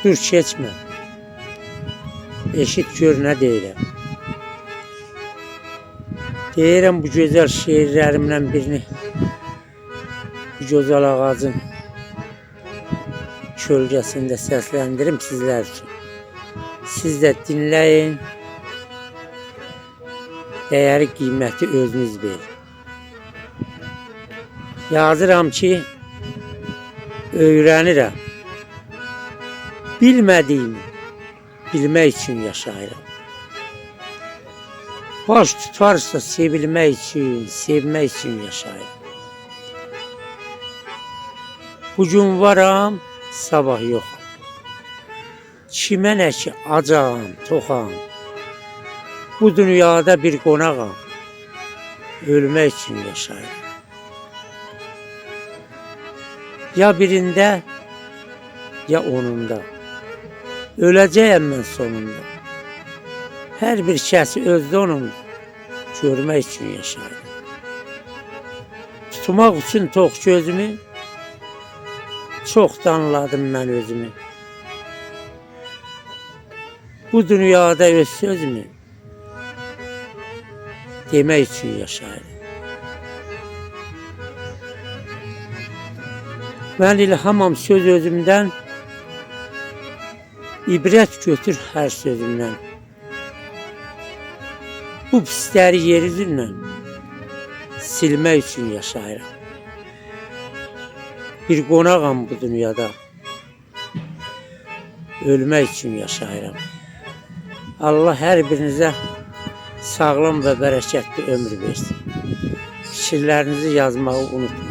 Dur keçmə. Eşit gör nə deyirəm. Deyirəm bu gözəl şeirlərimdən birini bu gözəl ağacın kölgəsində səsləndirim sizlər üçün. Siz də dinləyin. Dəyəri qiyməti özünüz verin. Yazıram ki, öyrənirəm. Bilmədiyimi bilmək üçün yaşayıram. Baş tutarsa sevilmək üçün, sevmək üçün yaşayıram. Bugün varam, sabah yoxam. Kimə nə ki acam, toxam. Bu dünyada bir qonağam. Ölmək üçün yaşayıram. Ya birində, ya onunda. Öləcəyəm mən sonunda. Hər bir kəsi özdə onun görmək üçün yaşayıram. Tutmaq üçün tox gözümü, çox danladım mən özümü. Bu dünyada öz sözümü demək üçün yaşayıram. Mən ilhamam söz özümdən, ibrət götür hər sözümdən. Bu pisləri yer üzündən silmək üçün yaşayıram. Bir qonağam bu dünyada, ölmək üçün yaşayıram. Allah hər birinizə sağlam və bərəkətli ömür versin. Fikirlərinizi yazmağı unutmayın.